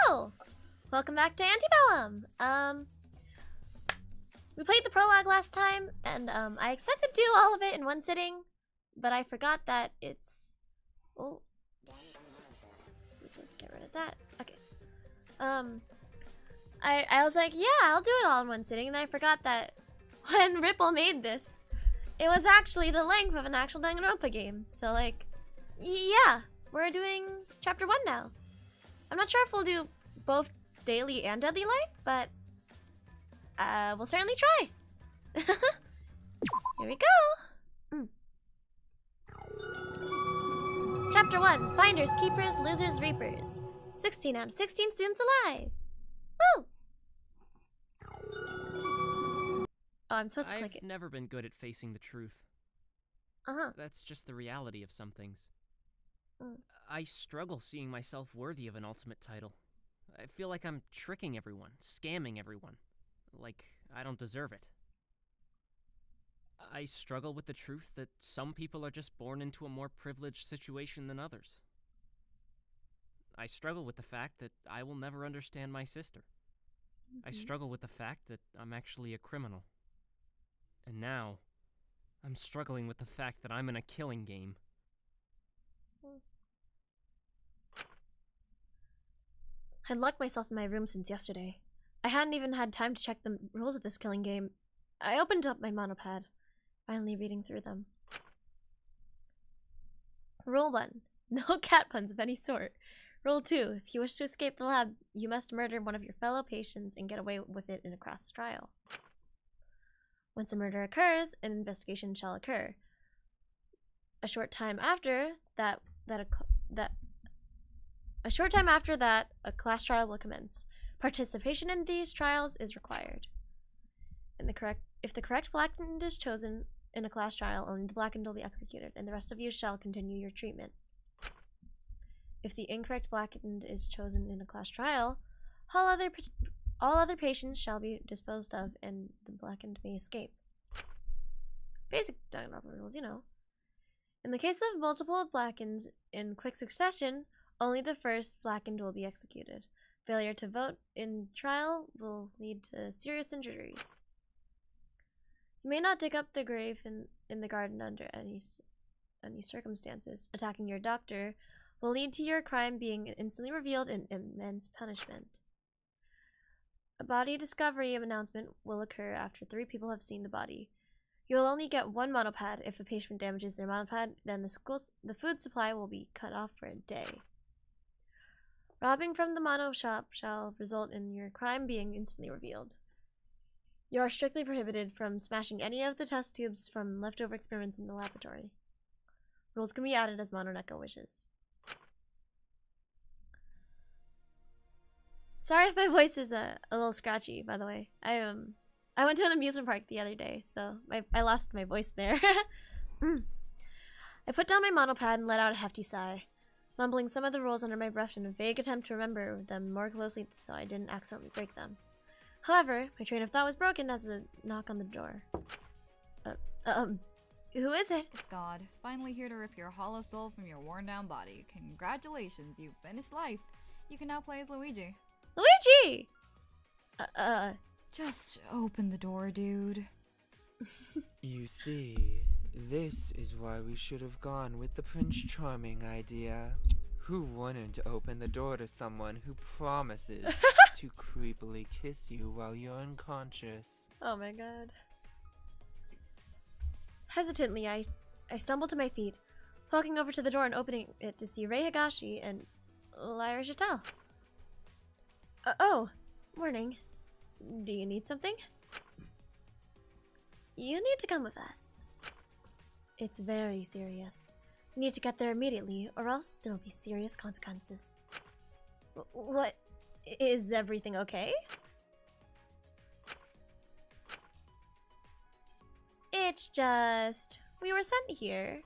Hello! Welcome back to Antebellum! We played the prologue last time, and I expected to do all of it in one sitting, but I forgot that it's... Oh. Let's get rid of that. Okay. I was like, yeah, I'll do it all in one sitting, and I forgot that when Ripple made this, it was actually the length of an actual Danganronpa game. So, like, yeah, we're doing Chapter 1 now. I'm not sure if we'll do both daily and deadly life, but we'll certainly try. Here we go. Chapter 1, Finders, Keepers, Losers, Reapers. 16 out of 16 students alive. Woo! Oh, I'm supposed to click it. I've never been good at facing the truth. That's just the reality of some things. I struggle seeing myself worthy of an ultimate title. I feel like I'm tricking everyone, scamming everyone. Like I don't deserve it. I struggle with the truth that some people are just born into a more privileged situation than others. I struggle with the fact that I will never understand my sister. I struggle with the fact that I'm actually a criminal. And now, I'm struggling with the fact that I'm in a killing game. I'd locked myself in my room since yesterday. I hadn't even had time to check the rules of this killing game. I opened up my monopad, finally reading through them. Rule 1. No cat puns of any sort. Rule 2. If you wish to escape the lab, you must murder one of your fellow patients and get away with it in a cross trial. Once a murder occurs, an investigation shall occur. A short time after that, a class trial will commence. Participation in these trials is required. If the correct blackened is chosen in a class trial, only the blackened will be executed, and the rest of you shall continue your treatment. If the incorrect blackened is chosen in a class trial, all other patients shall be disposed of, and the blackened may escape. Basic Danganronpa rules, you know. In the case of multiple blackened in quick succession, only the first blackened will be executed. Failure to vote in trial will lead to serious injuries. You may not dig up the grave in the garden under any circumstances. Attacking your doctor will lead to your crime being instantly revealed and immense punishment. A body discovery announcement will occur after 3 people have seen the body. You will only get 1 monopad. If a patient damages their monopad, then the food supply will be cut off for a day. Robbing from the mono shop shall result in your crime being instantly revealed. You are strictly prohibited from smashing any of the test tubes from leftover experiments in the laboratory. Rules can be added as Mononeko wishes. Sorry if my voice is a little scratchy, by the way. I went to an amusement park the other day, so I lost my voice there. I put down my monopad and let out a hefty sigh, mumbling some of the rules under my breath in a vague attempt to remember them more closely so I didn't accidentally break them. However, my train of thought was broken as a knock on the door. Who is it? It's God, finally here to rip your hollow soul from your worn-down body. Congratulations, you've finished life. You can now play as Luigi. Luigi! Just open the door, dude. You see, this is why we should have gone with the Prince Charming idea. Who wouldn't open the door to someone who promises to creepily kiss you while you're unconscious? Oh my god. Hesitantly, I stumbled to my feet, walking over to the door and opening it to see Rei Higashi and Lyra Chatel. Oh, morning. Do you need something? You need to come with us. It's very serious. You need to get there immediately, or else there will be serious consequences. What? Is everything okay? It's just... we were sent here.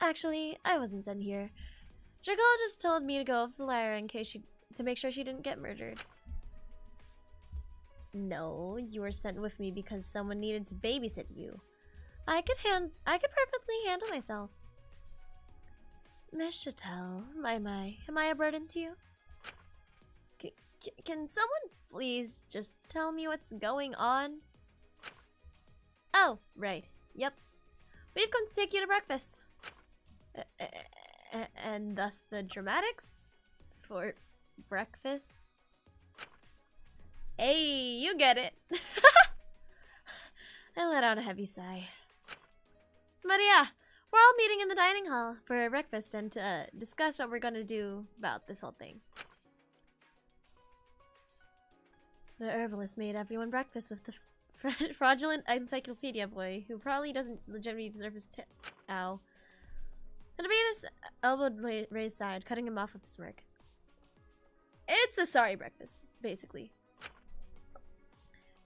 Actually, I wasn't sent here. Dragola just told me to go with Lyra in case to make sure she didn't get murdered. No, you were sent with me because someone needed to babysit you. I could perfectly handle myself. Miss Chatel, am I a burden to you? Can someone please just tell me what's going on? Oh, right. Yep. We've come to take you to breakfast. And thus the dramatics for breakfast. Hey, you get it. I let out a heavy sigh. But yeah, we're all meeting in the dining hall for breakfast and to discuss what we're gonna do about this whole thing. The herbalist made everyone breakfast with the fraudulent encyclopedia boy, who probably doesn't legitimately deserve his tip. Ow. And Tobias elbowed Ray's side, cutting him off with a smirk. It's a sorry breakfast, basically.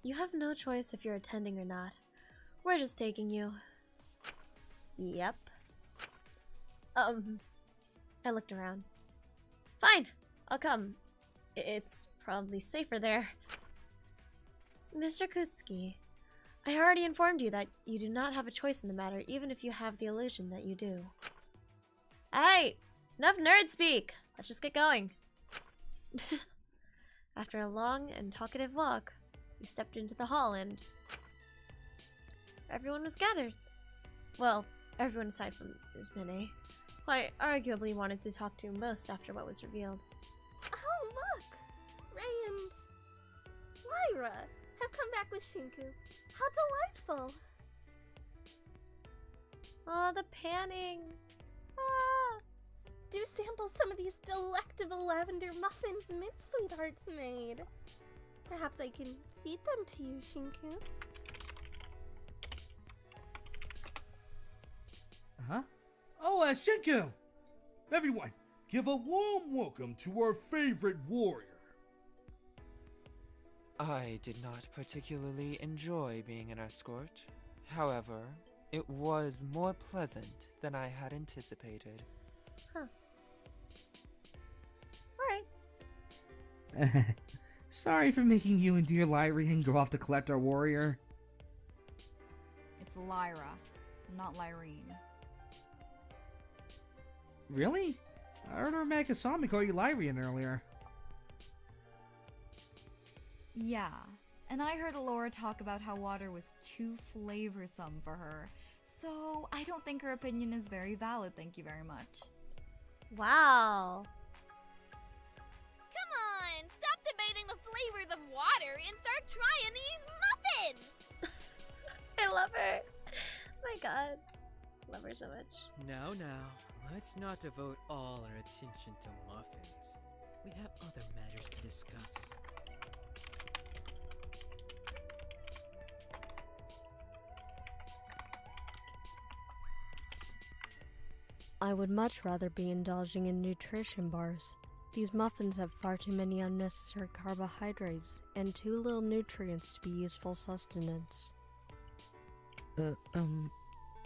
You have no choice if you're attending or not. We're just taking you. Yep. I looked around. Fine, I'll come. It's probably safer there. Mr. Kutsuki, I already informed you that you do not have a choice in the matter, even if you have the illusion that you do. Alright, enough nerd speak. Let's just get going. After a long and talkative walk, we stepped into the hall and everyone was gathered. Well, everyone aside from Ismene, who I arguably wanted to talk to most after what was revealed. Oh, look! Ray and Lyra have come back with Shinku. How delightful! Oh, the panning! Ah! Do sample some of these delectable lavender muffins Mint Sweetheart's made. Perhaps I can feed them to you, Shinku. Huh? Oh, Shinku! Everyone, give a warm welcome to our favorite warrior. I did not particularly enjoy being an escort. However, it was more pleasant than I had anticipated. Huh. Alright. Sorry for making you and dear Lyrian go off to collect our warrior. It's Lyra, not Lyrene. Really? I heard Rebecca saw me call you Lyrian earlier. Yeah, and I heard Alora talk about how water was too flavorsome for her. So I don't think her opinion is very valid, thank you very much. Wow. Come on! Stop debating the flavors of water and start trying these muffins! I love her. My god. Love her so much. Now, let's not devote all our attention to muffins. We have other matters to discuss. I would much rather be indulging in nutrition bars. These muffins have far too many unnecessary carbohydrates and too little nutrients to be useful sustenance.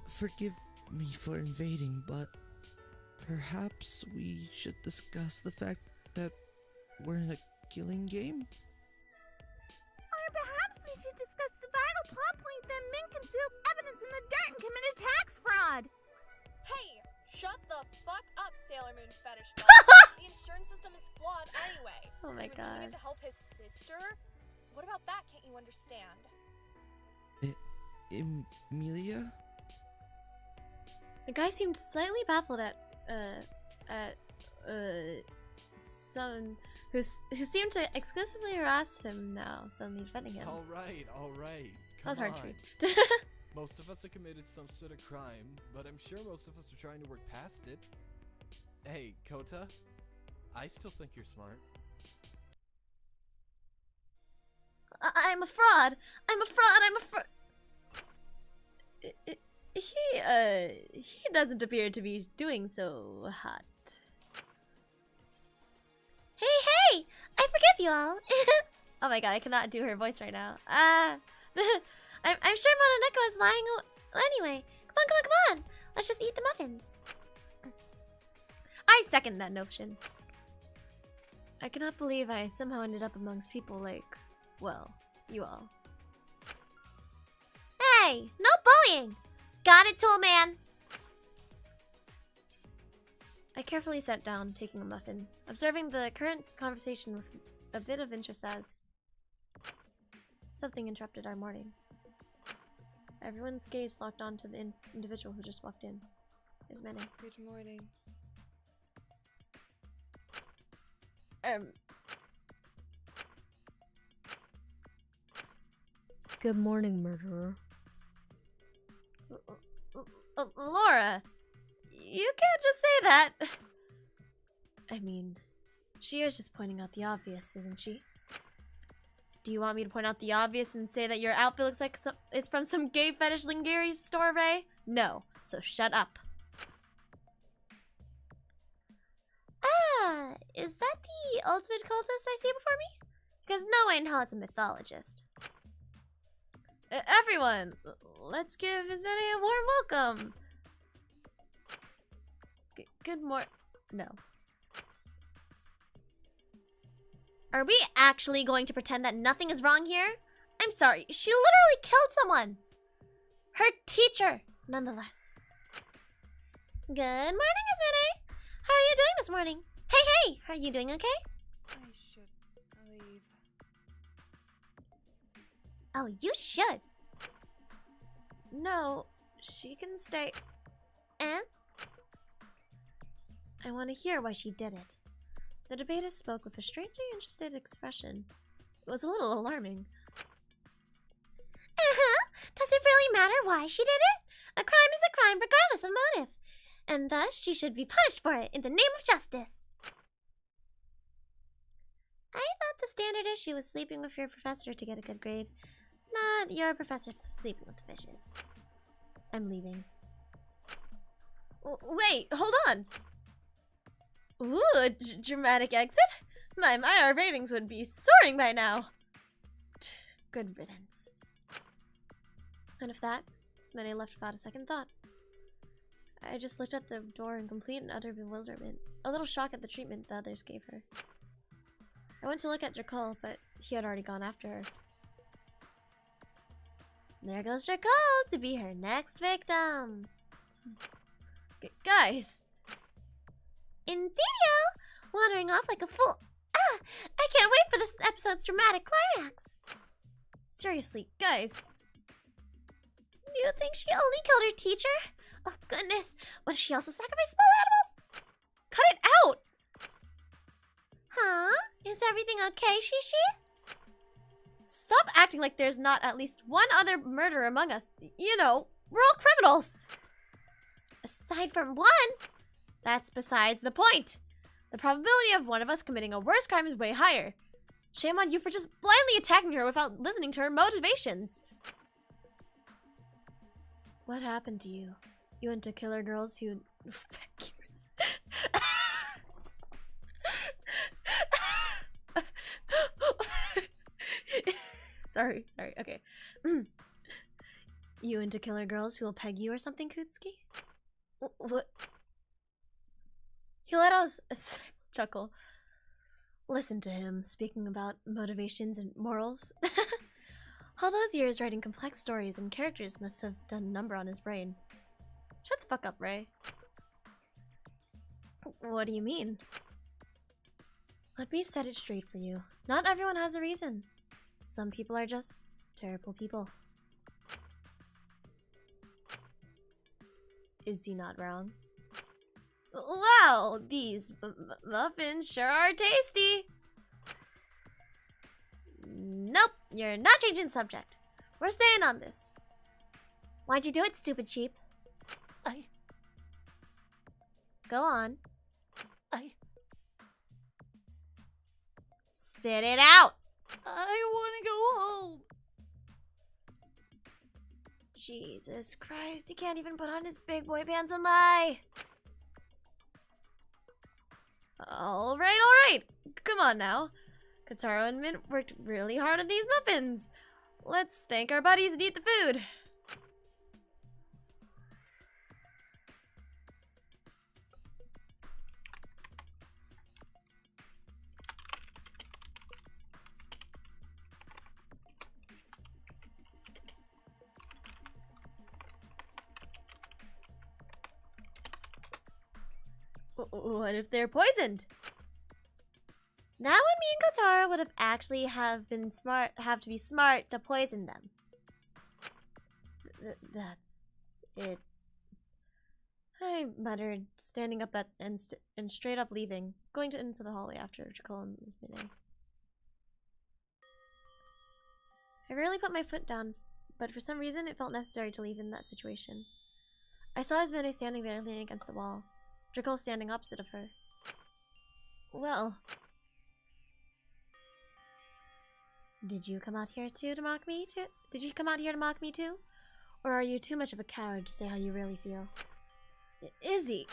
Forgive me for invading, but perhaps we should discuss the fact that we're in a killing game? Or perhaps we should discuss the vital plot point that Mint conceals evidence in the dirt and committed tax fraud! Hey! Shut the fuck up, Sailor Moon fetish guy. The insurance system is flawed anyway. Oh my He was doing god. it to help his sister? What about that can't you understand? Emilia? The guy seemed slightly baffled at someone who seemed to exclusively harass him now, suddenly defending him. Alright. That was hard to read. Most of us have committed some sort of crime, but I'm sure most of us are trying to work past it. Hey, Kota, I still think you're smart. I'm a fraud! I'm a fraud! He doesn't appear to be doing so hot. Hey! I forgive you all! Oh my god, I cannot do her voice right now. I'm sure Mononeko is lying anyway. Come on! Let's just eat the muffins. I second that notion. I cannot believe I somehow ended up amongst people like, well, you all. Hey! No bullying! Got it, Tool Man! I carefully sat down, taking a muffin, observing the current conversation with a bit of interest as something interrupted our morning. Everyone's gaze locked onto the individual who just walked in. Ismene. Good morning. Good morning, murderer. Laura, you can't just say that. I mean, she is just pointing out the obvious, isn't she? Do you want me to point out the obvious and say that your outfit looks like it's from some gay fetish lingerie store, Ray? No, so shut up. Ah, is that the ultimate cultist I see before me? Because no way in hell it's a mythologist. Everyone, let's give Ismene a warm welcome. Good morning. No. Are we actually going to pretend that nothing is wrong here? I'm sorry, she literally killed someone. Her teacher, nonetheless. Good morning, Ismene. How are you doing this morning? Hey, are you doing okay? I should leave. Oh, you should. No, she can stay. Eh? I want to hear why she did it. The debaters spoke with a strangely interested expression. It was a little alarming. Does it really matter why she did it? A crime is a crime regardless of motive. And thus she should be punished for it in the name of justice. I thought the standard issue was sleeping with your professor to get a good grade. Not your professor sleeping with fishes. I'm leaving. Wait, hold on. Ooh, a dramatic exit? My, our ratings would be soaring by now. Good riddance. And if that, Ismene left without a second thought. I just looked at the door in complete and utter bewilderment, a little shock at the treatment the others gave her. I went to look at Jakul, but he had already gone after her. There goes Jakul to be her next victim. Guys. Indeedio! Wandering off like a fool. I can't wait for this episode's dramatic climax. Seriously, guys. Do you think she only killed her teacher? Oh goodness, what if she also sacrificed small animals? Cut it out! Huh? Is everything okay, Shishi? Stop acting like there's not at least one other murderer among us. You know, we're all criminals. Aside from one, that's besides the point. The probability of one of us committing a worse crime is way higher. Shame on you for just blindly attacking her without listening to her motivations. What happened to you? You went to killer girls who... Sorry, okay. You into killer girls who will peg you or something, Kutsuki? What? He let out a chuckle. Listen to him, speaking about motivations and morals. All those years writing complex stories and characters must have done a number on his brain. Shut the fuck up, Ray. What do you mean? Let me set it straight for you. Not everyone has a reason. Some people are just terrible people. Is he not wrong? Wow, these muffins sure are tasty. Nope, you're not changing subject. We're staying on this. Why'd you do it, stupid sheep? Go on. Spit it out! I want to go home. Jesus Christ, he can't even put on his big boy pants and lie. Alright. Come on now. Kotaro and Mint worked really hard on these muffins. Let's thank our buddies and eat the food. What if they're poisoned? Now when me and Kotaro would have actually have to be smart to poison them. That's it. I muttered, standing up and straight up leaving, going into the hallway after Jacob and Ms. Binet. I rarely put my foot down, but for some reason it felt necessary to leave in that situation. I saw Ismene standing there leaning against the wall, Draco standing opposite of her. Well, did you come out here to mock me too? Did you come out here to mock me too? Or are you too much of a coward to say how you really feel? Izzy!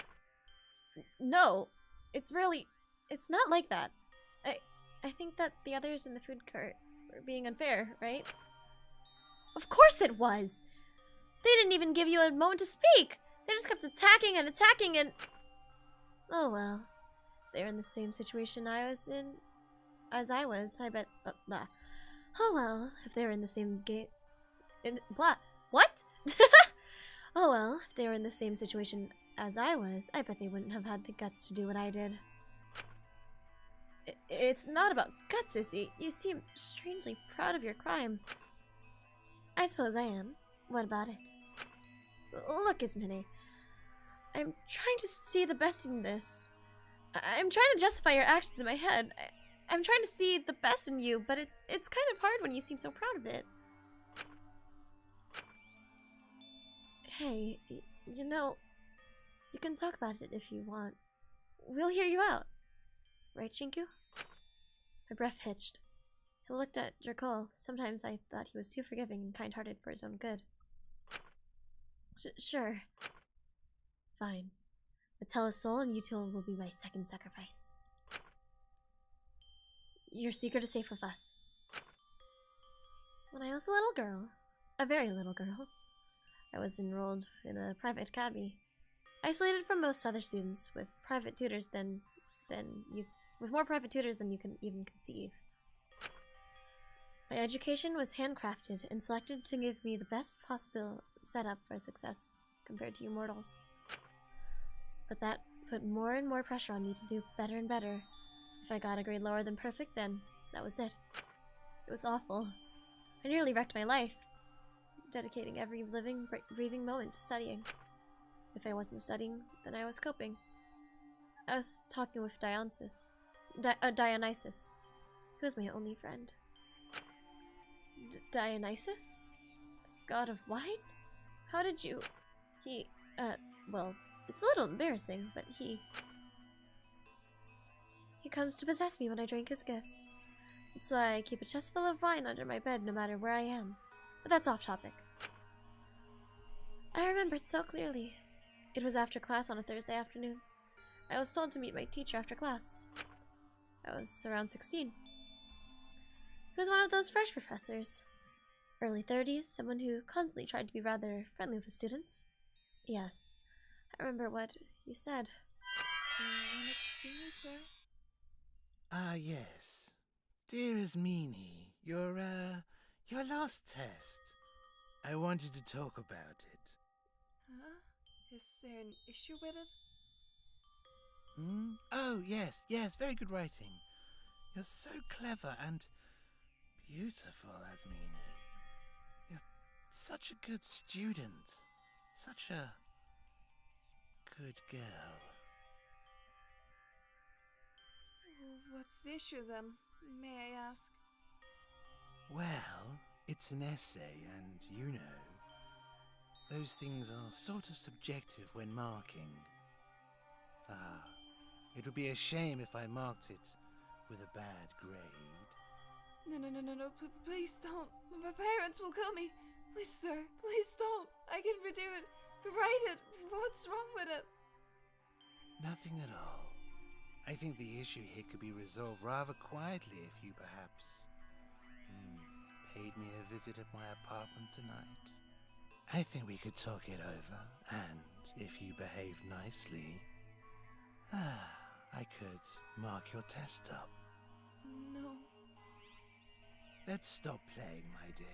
No, it's not like that. I think that the others in the food cart were being unfair, right? Of course it was! They didn't even give you a moment to speak! They just kept attacking and attacking and... Oh well. They're in the same situation I was in... As I was, I bet... Oh well, if they're in the same game... What? Oh well, if they were in the same situation as I was, I bet they wouldn't have had the guts to do what I did. It's not about guts, Izzy. You seem strangely proud of your crime. I suppose I am. What about it? Look, Ismene. I'm trying to see the best in this. I'm trying to justify your actions in my head. I'm trying to see the best in you, but it's kind of hard when you seem so proud of it. Hey, you know, you can talk about it if you want. We'll hear you out. Right, Shinku? My breath hitched. He looked at Jerkol. Sometimes I thought he was too forgiving and kind-hearted for his own good. Sure. Fine. Matella's soul and you two will be my second sacrifice. Your secret is safe with us. When I was a little girl, a very little girl, I was enrolled in a private academy, isolated from most other students, with more private tutors than you can even conceive. My education was handcrafted and selected to give me the best possible setup for success compared to you mortals. But that put more and more pressure on me to do better and better. If I got a grade lower than perfect, then that was it. It was awful. I nearly wrecked my life, dedicating every living, breathing moment to studying. If I wasn't studying, then I was coping. I was talking with Dionysus, who was my only friend. Dionysus? God of wine? How did you... well, it's a little embarrassing, but he comes to possess me when I drink his gifts. That's why I keep a chest full of wine under my bed no matter where I am. But that's off topic. I remember it so clearly. It was after class on a Thursday afternoon. I was told to meet my teacher after class. I was around 16. He was one of those fresh professors. Early 30s, someone who constantly tried to be rather friendly with the students. Yes, I remember what you said. You wanted to see me, sir? Ah, yes. Dear Ismene, your last test. I wanted to talk about it. Huh? Is there an issue with it? Hmm? Oh, yes, very good writing. You're so clever and beautiful, Ismene. You're such a good student. Such a good girl. What's the issue then, may I ask? Well, it's an essay, and you know, those things are sort of subjective when marking. It would be a shame if I marked it with a bad grade. No, please don't. My parents will kill me. Please, sir, please don't. I can redo it, rewrite it. What's wrong with it? Nothing at all. I think the issue here could be resolved rather quietly if you perhaps paid me a visit at my apartment tonight. I think we could talk it over, and if you behave nicely, I could mark your test up. No. Let's stop playing, my dear.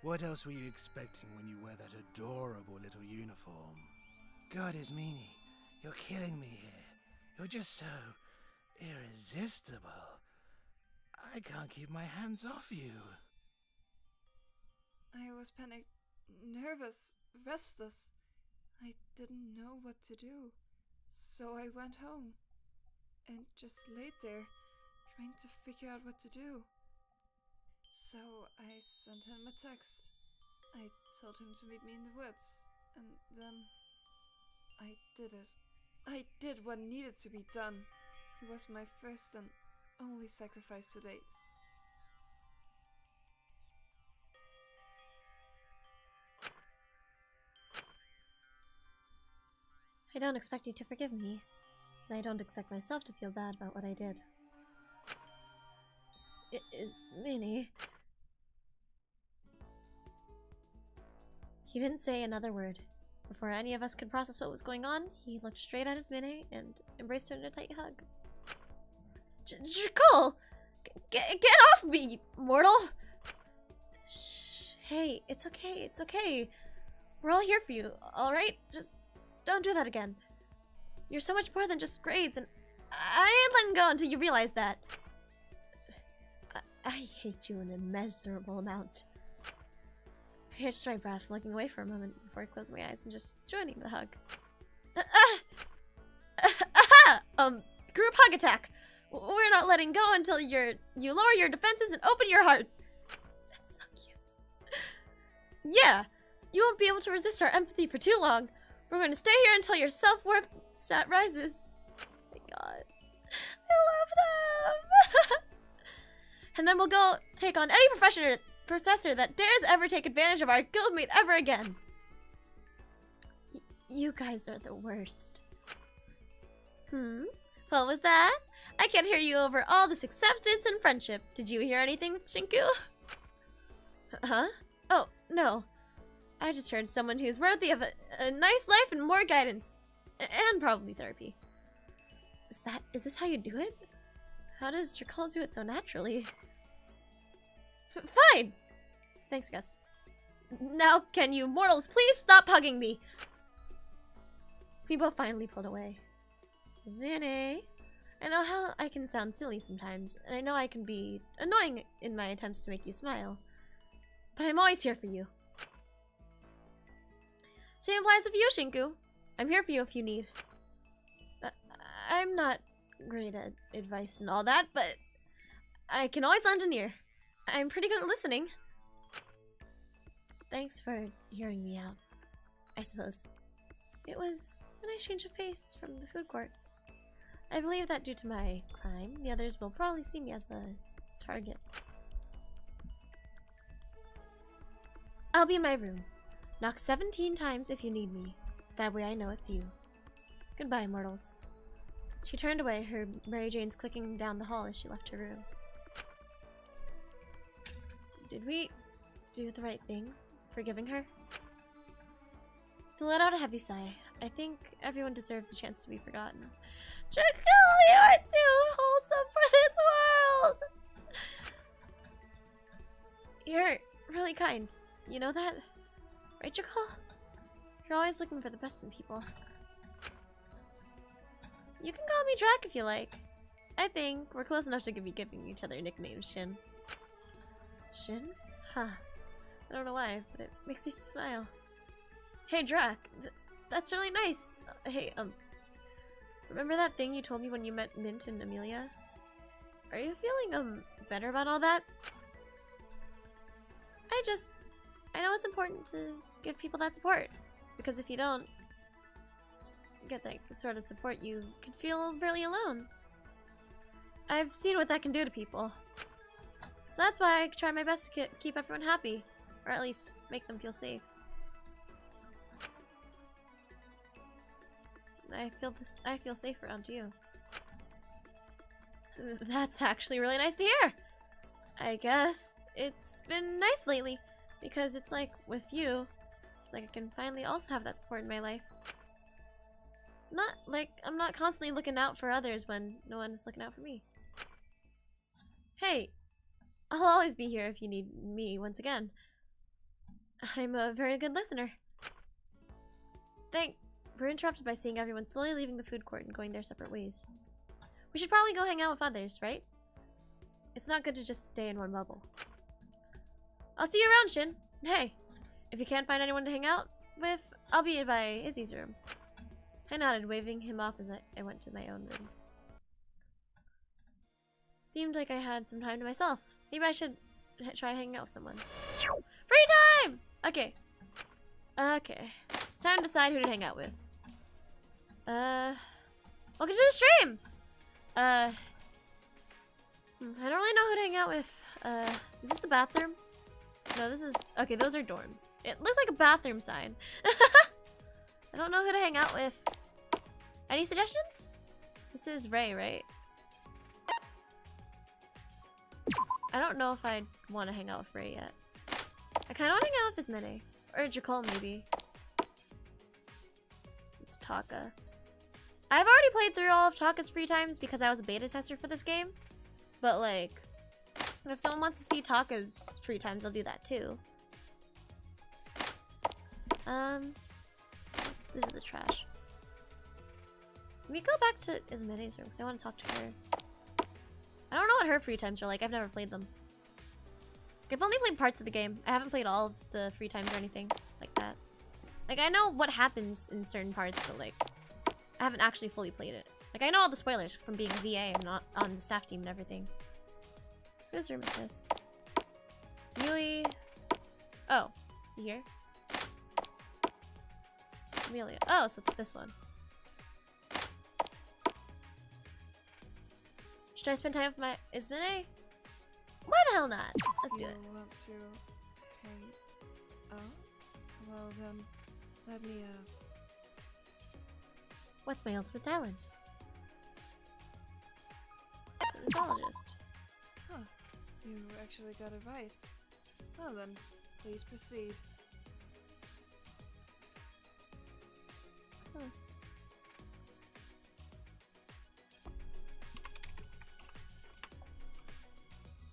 What else were you expecting when you wear that adorable little uniform? God, Ismene, you're killing me here. You're just so irresistible. I can't keep my hands off you. I was panicked, nervous, restless. I didn't know what to do. So I went home and just laid there, trying to figure out what to do. So I sent him a text. I told him to meet me in the woods, and then I did it. I did what needed to be done. He was my first and only sacrifice to date. I don't expect you to forgive me, and I don't expect myself to feel bad about what I did. It is Minnie. He didn't say another word. Before any of us could process what was going on, he looked straight at his Minnie and embraced her in a tight hug. Nicole! Get off me, mortal! Shh. Hey, it's okay, it's okay. We're all here for you, alright? Just don't do that again. You're so much more than just grades, and I ain't letting go until you realize that. I hate you an immeasurable amount. I hitched my breath, looking away for a moment before I closed my eyes and just joining the hug. Group hug attack! We're not letting go until you lower your defenses and open your heart! That's so cute. Yeah! You won't be able to resist our empathy for too long. We're going to stay here until your self-worth stat rises. Oh my god. I love them! And then we'll go take on any professor that dares ever take advantage of our guildmate ever again. You guys are the worst. What was that? I can't hear you over all this acceptance and friendship. Did you hear anything, Shinku? Huh? Oh, no. I just heard someone who's worthy of a nice life and more guidance. And probably therapy. Is this how you do it? How does Drakul do it so naturally? Fine! Thanks, Gus. Now, can you mortals please stop hugging me? We both finally pulled away. Zvane, I know how I can sound silly sometimes, and I know I can be annoying in my attempts to make you smile. But I'm always here for you. Same applies of you, Shinku. I'm here for you if you need. I'm not great at advice and all that, but I can always lend an ear. I'm pretty good at listening. Thanks for hearing me out, I suppose. It was a nice change of pace from the food court. I believe that due to my crime, the others will probably see me as a target. I'll be in my room. Knock 17 times if you need me. That way I know it's you. Goodbye, mortals. She turned away, her Mary Jane's clicking down the hall as she left her room. Did we do the right thing? Forgiving her? He let out a heavy sigh. I think everyone deserves a chance to be forgotten. Drakul, you are too wholesome for this world! You're really kind. You know that? Right, Drakul? You're always looking for the best in people. You can call me Drac if you like. I think we're close enough to be giving each other nicknames, Shin. Shin? Huh. I don't know why, but it makes me smile. Hey, Drac. That's really nice. Hey, remember that thing you told me when you met Mint and Amelia? Are you feeling, better about all that? I know it's important to give people that support. Because if you don't get that sort of support, you could feel really alone. I've seen what that can do to people. So that's why I try my best to keep everyone happy. Or at least make them feel safe. I feel safe around you. That's actually really nice to hear. I guess it's been nice lately because it's like with you, it's like I can finally also have that support in my life. Not like I'm not constantly looking out for others when no one is looking out for me. Hey, I'll always be here if you need me once again. I'm a very good listener. We're interrupted by seeing everyone slowly leaving the food court and going their separate ways. We should probably go hang out with others, right? It's not good to just stay in one bubble. I'll see you around, Shin. Hey, if you can't find anyone to hang out with, I'll be by Izzy's room. I nodded, waving him off as I went to my own room. Seemed like I had some time to myself. Maybe I should try hanging out with someone. Free time! Okay. Okay. It's time to decide who to hang out with. Welcome to the stream! I don't really know who to hang out with. Is this the bathroom? No, this is... Okay, those are dorms. It looks like a bathroom sign. I don't know who to hang out with. Any suggestions? This is Ray, right? I don't know if I'd want to hang out with Ray yet. I kind of want to hang out with Ismene. Or Jakul, maybe. It's Taka. I've already played through all of Taka's free times because I was a beta tester for this game. But, like, if someone wants to see Taka's free times, I'll do that too. This is the trash. Let me go back to Ismene's room because I want to talk to her. I don't know what her free times are like. I've never played them. I've only played parts of the game. I haven't played all of the free times or anything like that. Like, I know what happens in certain parts, but, like, I haven't actually fully played it. Like, I know all the spoilers from being a VA. I'm not on the staff team and everything. Whose room is this? Yui. Oh, is he here? Amelia. Oh, so it's this one. Should I spend time with my Ismene? Why the hell not? Let's do it. You want to hang out? Well then, let me ask. What's my ultimate talent? Dermatologist. Huh. You actually got it right. Well then, please proceed. Hmm.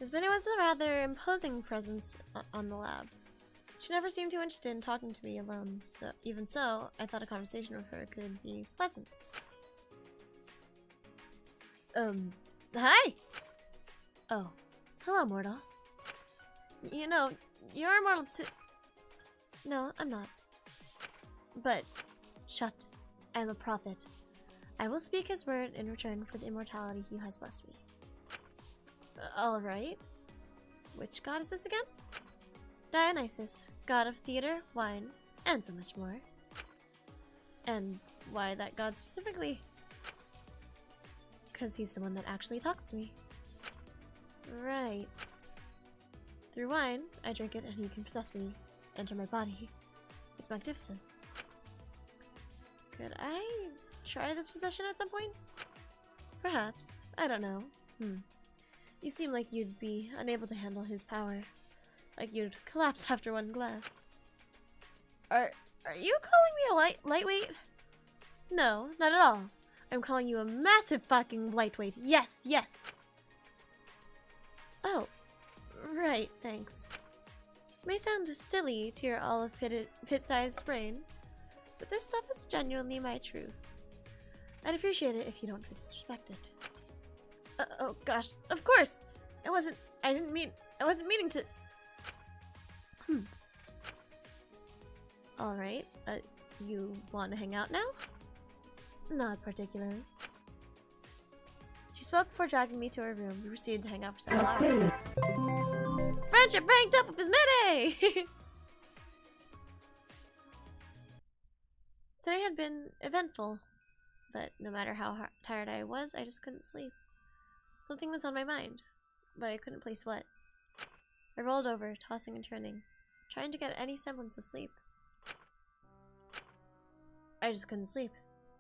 Ismene was a rather imposing presence on the lab. She never seemed too interested in talking to me alone, so even so, I thought a conversation with her could be pleasant. Hi! Oh, hello, mortal. You know, you're immortal too. No, I'm not. But, shut. I am a prophet. I will speak his word in return for the immortality he has blessed me. Alright. Which god is this again? Dionysus, god of theater, wine, and so much more. And why that god specifically? Because he's the one that actually talks to me. Right. Through wine, I drink it and he can possess me, enter my body. It's magnificent. Could I try this possession at some point? Perhaps. I don't know. You seem like you'd be unable to handle his power. Like you'd collapse after one glass. Are you calling me a lightweight? No, not at all. I'm calling you a massive fucking lightweight. Yes, yes. Oh, right, thanks. May sound silly to your olive pit-sized brain, but this stuff is genuinely my truth. I'd appreciate it if you don't disrespect it. Oh gosh, of course! I wasn't meaning to... Alright, you want to hang out now? Not particularly. She spoke before dragging me to her room. We proceeded to hang out for several hours. Friendship ranked up with Ismene! Today had been eventful, but no matter how tired I was, I just couldn't sleep. Something was on my mind, but I couldn't place what. I rolled over, tossing and turning, trying to get any semblance of sleep. I just couldn't sleep,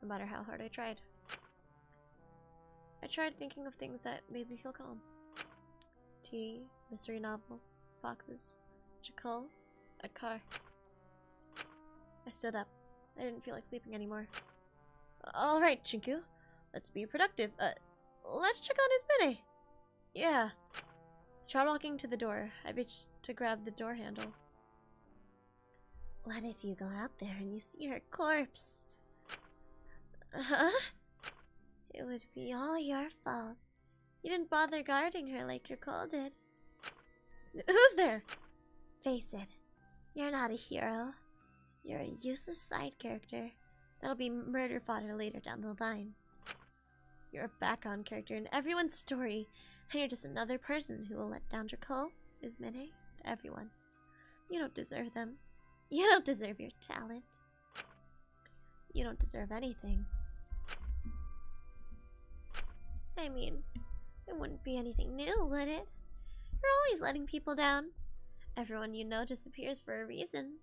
no matter how hard I tried. I tried thinking of things that made me feel calm. Tea, mystery novels, boxes, Jakul, a car. I stood up. I didn't feel like sleeping anymore. Alright, Chinku. Let's be productive. Let's check on Ismene. Yeah. Tried walking to the door. I reached to grab the door handle. What if you go out there and you see her corpse? Huh? It would be all your fault. You didn't bother guarding her like your call did. Who's there? Face it, you're not a hero. You're a useless side character that'll be murder fodder later down the line. You're a background character in everyone's story, and you're just another person who will let down Drakul, Ismene, to everyone. You don't deserve them. You don't deserve your talent. You don't deserve anything. I mean, it wouldn't be anything new, would it? You're always letting people down. Everyone you know disappears for a reason.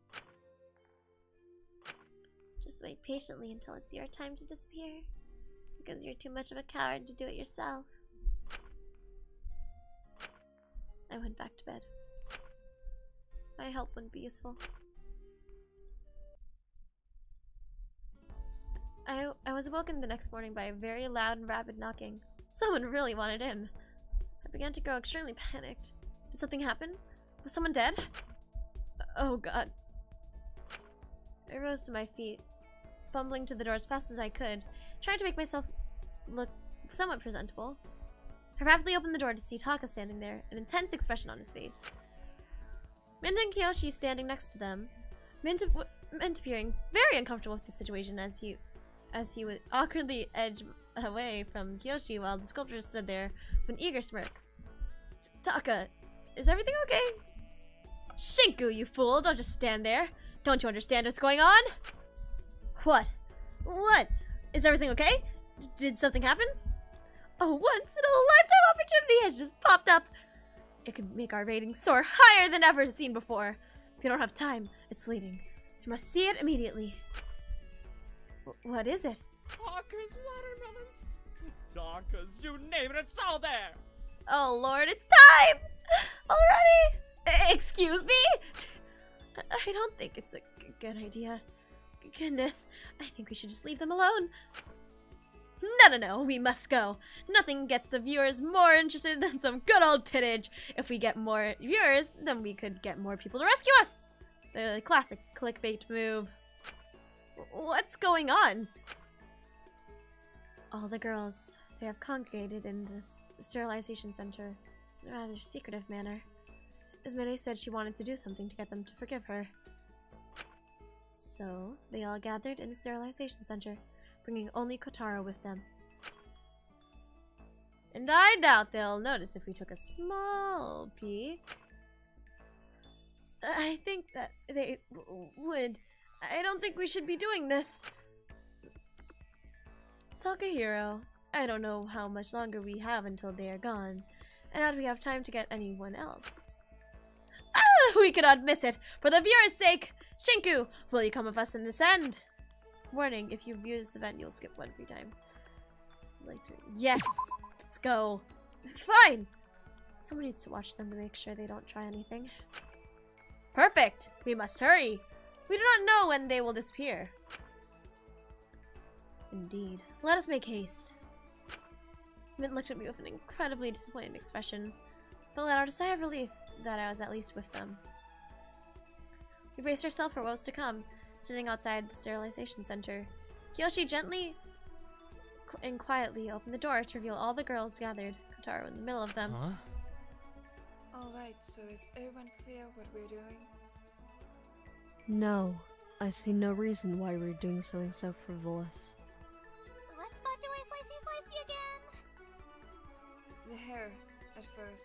Just wait patiently until it's your time to disappear. Because you're too much of a coward to do it yourself. I went back to bed. My help wouldn't be useful. I was awoken the next morning by a very loud and rapid knocking. Someone really wanted in. I began to grow extremely panicked. Did something happen? Was someone dead? Oh god. I rose to my feet, fumbling to the door as fast as I could, trying to make myself look somewhat presentable. I rapidly opened the door to see Taka standing there, an intense expression on his face. Mint and Kiyoshi standing next to them, Mint appearing very uncomfortable with the situation as he would awkwardly edge away from Kiyoshi while the sculptor stood there with an eager smirk. Taka, is everything okay? Shinku, you fool, don't just stand there. Don't you understand what's going on? What? What? Is everything okay? Did something happen? Oh, once in a lifetime opportunity has just popped up. It could make our ratings soar higher than ever seen before. If you don't have time, it's leading. You must see it immediately. What is it? Hawker's watermelons. Donkas, you name it, it's all there. Oh lord, it's time! Already? Excuse me? I don't think it's a good idea. Goodness, I think we should just leave them alone. No, we must go. Nothing gets the viewers more interested than some good old tittage. If we get more viewers, then we could get more people to rescue us. The classic clickbait move. What's going on? All the girls, they have congregated in the sterilization center in a rather secretive manner. Ismene said she wanted to do something to get them to forgive her. So, they all gathered in the sterilization center, bringing only Kotaro with them. And I doubt they'll notice if we took a small peek. I think that they would. I don't think we should be doing this. Takahiro, I don't know how much longer we have until they are gone, and how do we have time to get anyone else? We cannot miss it! For the viewers' sake! Shinku, will you come with us in this end? Warning, if you view this event, you'll skip one free time. Yes! Let's go. Fine! Someone needs to watch them to make sure they don't try anything. Perfect! We must hurry! We do not know when they will disappear. Indeed. Let us make haste. Mint looked at me with an incredibly disappointed expression, but let out a sigh of relief that I was at least with them. We braced ourselves for what was to come, sitting outside the sterilization center. Kiyoshi gently and quietly opened the door to reveal all the girls gathered, Kotaro in the middle of them. Huh? Alright, so is everyone clear what we're doing? No, I see no reason why we're doing something so frivolous. What spot do I slicey again? The hair, at first.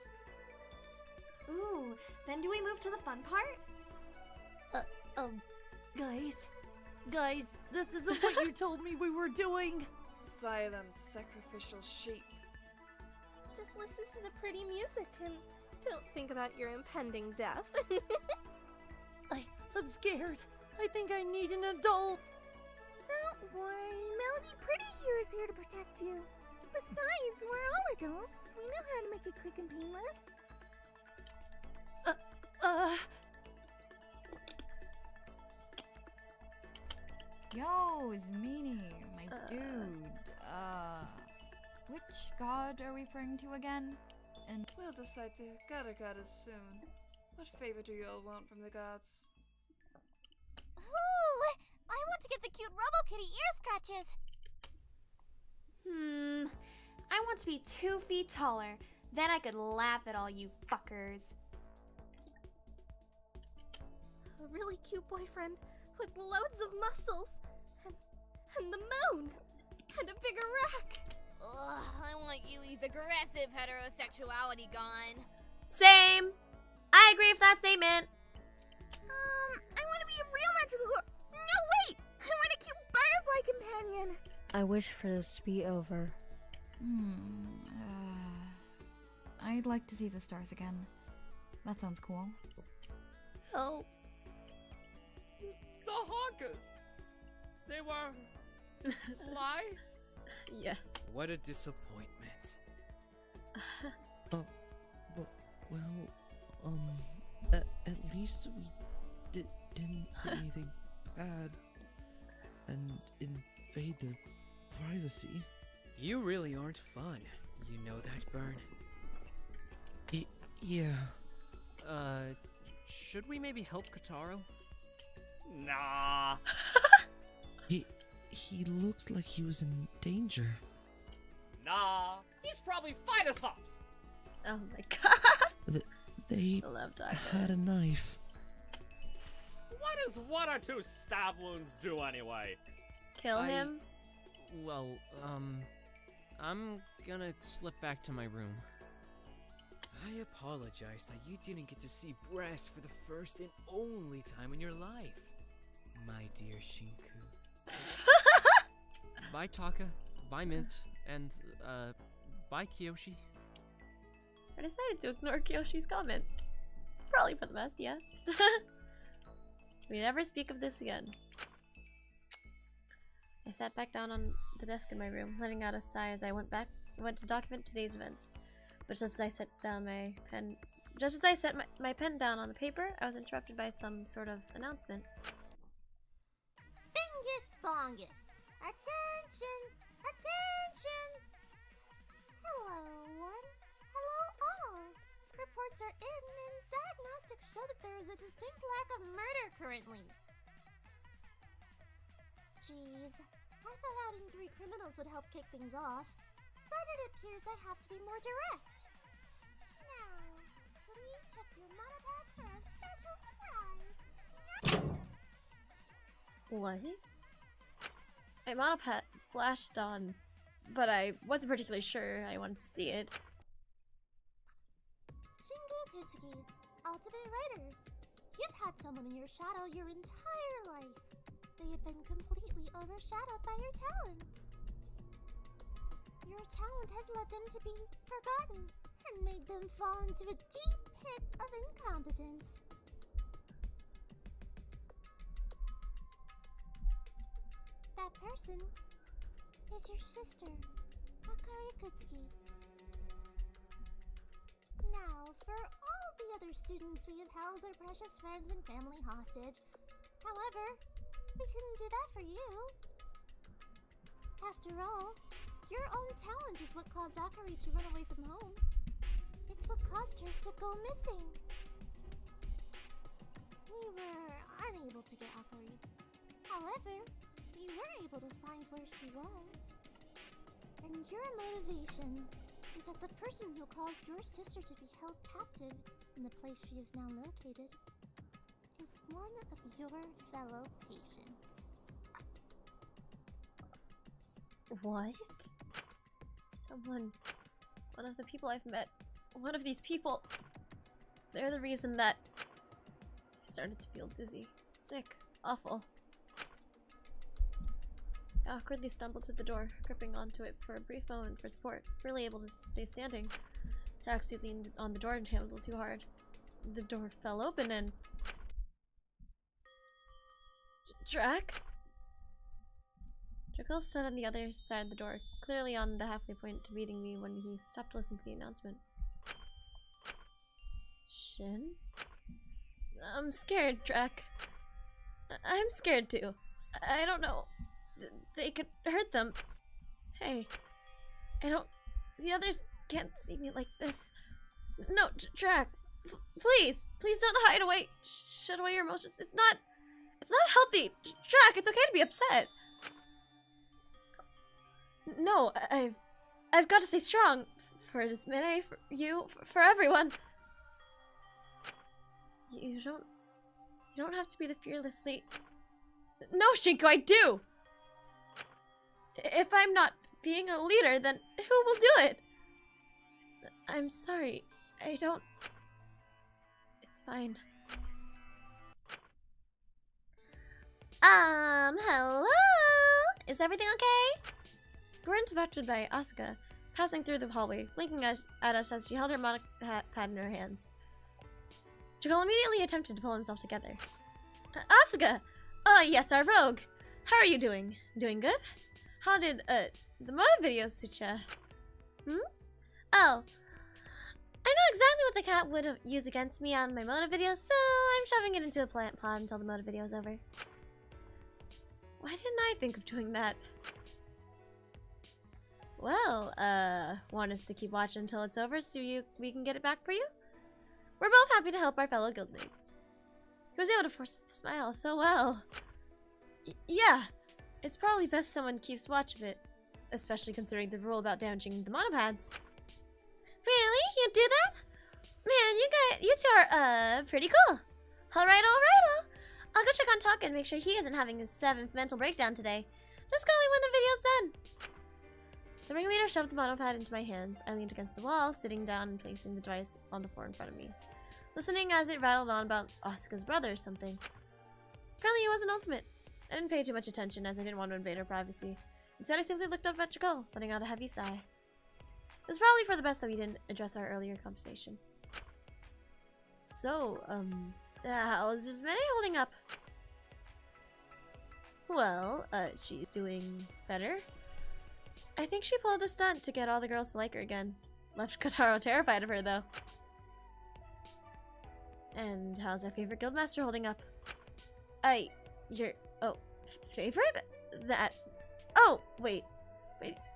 Ooh, then do we move to the fun part? Guys, this isn't what you told me we were doing. Silence, sacrificial sheep. Just listen to the pretty music and don't think about your impending death. I'm scared. I think I need an adult. Don't worry, Melody Pretty here is here to protect you. Besides, we're all adults. We know how to make it quick and painless. Yo, Ismene, my dude. Which god are we praying to again? And we'll decide the goddess soon. What favor do you all want from the gods? Ooh! I want to get the cute Robo Kitty ear scratches! I want to be 2 feet taller. Then I could laugh at all you fuckers. A really cute boyfriend with loads of muscles. And the moon. And a bigger rack. Ugh, I want Yui's aggressive heterosexuality gone. Same. I agree with that statement. I want to be a real magical girl. No, wait! I want a cute butterfly companion. I wish for this to be over. I'd like to see the stars again. That sounds cool. Oh. The Hawkers! They were... lie? Yes. What a disappointment. At least we didn't say anything bad and invade their privacy. You really aren't fun. You know that, Burn? Yeah. Should we maybe help Kotaro? Nah. He looked like he was in danger. Nah. He's probably fine as hops. Oh my god. They had a knife. What does 1 or 2 stab wounds do anyway? Kill him? Well, I'm gonna slip back to my room. I apologize that you didn't get to see breasts for the first and only time in your life, my dear Shinku. Bye, Taka. Bye, Mint. And, bye, Kiyoshi. I decided to ignore Kyoshi's comment. Probably for the best, yeah. We never speak of this again. I sat back down on the desk in my room, letting out a sigh as I went to document today's events. But just as I set down my pen, my pen down on the paper, I was interrupted by some sort of announcement. Bingus bongus. Attention! Attention! Hello, one. Hello, all. Reports are in, and diagnostics show that there is a distinct lack of murder currently. Jeez, I thought adding 3 criminals would help kick things off, but it appears I have to be more direct. Now, please check your monopads for a special surprise. What? My monopet flashed on, but I wasn't particularly sure I wanted to see it. Shingo Kutsuki, ultimate writer. You've had someone in your shadow your entire life. They have been completely overshadowed by your talent. Your talent has led them to be forgotten and made them fall into a deep pit of incompetence. That person is your sister, Akari Kutsuki. Now, for all the other students we have held their precious friends and family hostage. However, we couldn't do that for you. After all, your own talent is what caused Akari to run away from home. It's what caused her to go missing. We were unable to get Akari. However, we were able to find where she was. And your motivation is that the person who caused your sister to be held captive in the place she is now located is one of your fellow patients. What? One of the people I've met, one of these people, they're the reason that I started to feel dizzy, sick, awful. I awkwardly stumbled to the door, gripping onto it for a brief moment for support, barely able to stay standing. Jaxie leaned on the door handle too hard. The door fell open and... Drac? Draco stood on the other side of the door, clearly on the halfway point to meeting me when he stopped listening to the announcement. Shin? I'm scared, Drac. I'm scared too. I don't know. They could hurt them. Hey, the others can't see me like this. No, Drac, please don't hide away. Shut away your emotions. It's not healthy. Drac, it's okay to be upset. No, I've got to stay strong. For Desmene, for you, for everyone. You don't have to be the fearlessly... No, Shinku, I do! If I'm not being a leader, then who will do it? I'm sorry. I don't... It's fine. Hello? Is everything okay? We're interrupted by Asuka, passing through the hallway, blinking at us as she held her mono pad in her hands. Jackal immediately attempted to pull himself together. Asuka! Oh, yes, our rogue. How are you doing? Doing good? How did, the motive video suit ya? Oh. I know exactly what the cat would use against me on my motive video, so I'm shoving it into a plant pod until the motive video is over. Why didn't I think of doing that? Well, want us to keep watching until it's over so we can get it back for you? We're both happy to help our fellow guildmates. He was able to force a smile so well. Yeah, it's probably best someone keeps watch of it, especially considering the rule about damaging the monopads. Really? You do that? Man, you two are, pretty cool. Alright. I'll go check on Taka and make sure he isn't having his 7th mental breakdown today. Just call me when the video's done. The ringleader shoved the monopad into my hands. I leaned against the wall, sitting down and placing the device on the floor in front of me, listening as it rattled on about Asuka's brother or something. Apparently it wasn't ultimate. I didn't pay too much attention as I didn't want to invade her privacy. Instead, I simply looked up at Jackal, letting out a heavy sigh. It was probably for the best that we didn't address our earlier conversation. So, how's Desmene holding up? Well, she's doing better. I think she pulled the stunt to get all the girls to like her again. Left Kotaro terrified of her, though. And how's our favorite guildmaster holding up? Favorite? That... Oh, wait,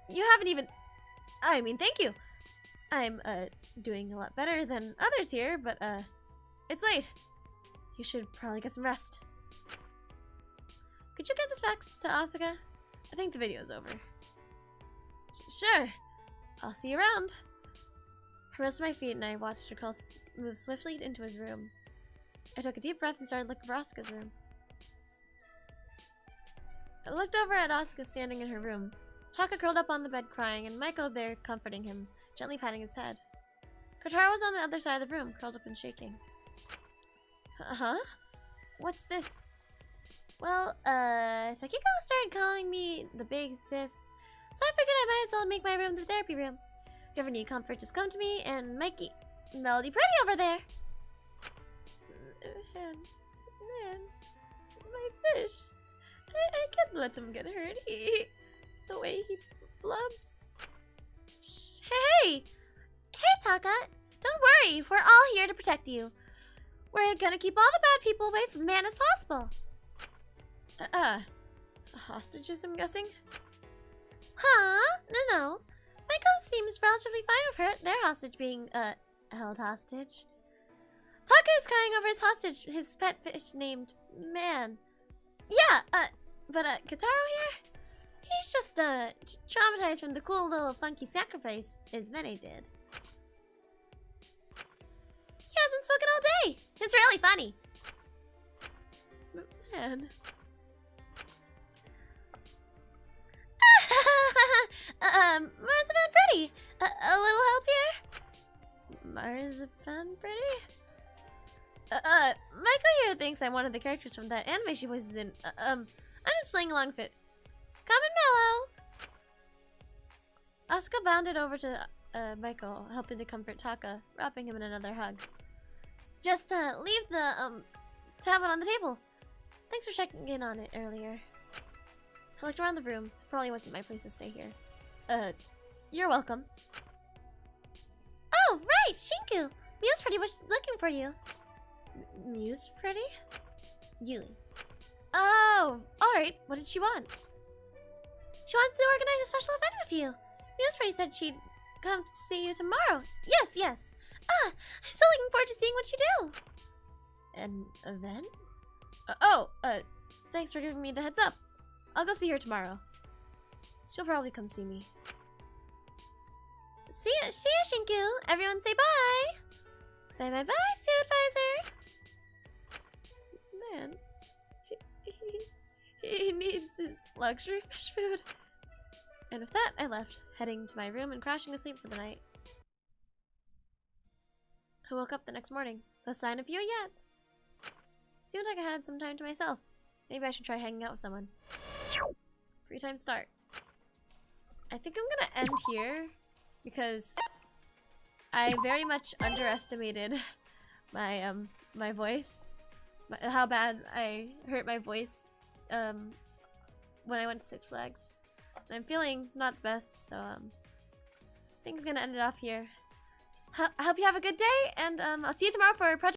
you haven't even... I mean, thank you! I'm, doing a lot better than others here, but, it's late. You should probably get some rest. Could you get this back to Asuka? I think the video's over. Sure. I'll see you around. I rose to my feet and I watched her move swiftly into his room. I took a deep breath and started looking for Asuka's room. I looked over at Asuka standing in her room. Taka curled up on the bed crying and Maiko there comforting him, gently patting his head. Kotaro was on the other side of the room, curled up and shaking. Huh? What's this? Well, Takiko started calling me the big sis, so I figured I might as well make my room the therapy room. If you ever need comfort, just come to me and Mikey. Melody Pretty over there! Man, my fish. I can't let him get hurt. The way he blubs. Hey! Hey, Taka! Don't worry, we're all here to protect you. We're gonna keep all the bad people away from man as possible. Hostages, I'm guessing? Huh? No. Michael seems relatively fine with their hostage being, held hostage. Taka is crying over his pet fish named Man. Yeah, but Kotaro here? He's just, traumatized from the cool little funky sacrifice Ismene did. He hasn't spoken all day. It's really funny. Man. Marzipan Pretty. A little help here? Marzipan Pretty? Michael here thinks I'm one of the characters from that anime she voices in. I'm just playing along with it. Come and mellow. Asuka bounded over to Michael, helping to comfort Taka, wrapping him in another hug. Just leave the tablet on the table. Thanks for checking in on it earlier. I looked around the room. Probably wasn't my place to stay here. You're welcome. Oh, right! Shinku! Muse Pretty was looking for you. Muse Pretty? Yuli. Oh, alright. What did she want? She wants to organize a special event with you. Muse Pretty said she'd come to see you tomorrow. Yes. I'm so looking forward to seeing what you do. An event? Thanks for giving me the heads up. I'll go see her tomorrow. She'll probably come see me. See ya, Shinku. Everyone say bye. Bye, bye, bye, Suit Advisor. Man, he needs his luxury fish food. And with that, I left, heading to my room and crashing asleep for the night. I woke up the next morning. No sign of you yet. Seemed like I had some time to myself. Maybe I should try hanging out with someone. Free time start. I think I'm gonna end here because I very much underestimated my my voice, how bad I hurt my voice when I went to Six Flags. And I'm feeling not the best, so I think I'm gonna end it off here. I hope you have a good day, and I'll see you tomorrow for Project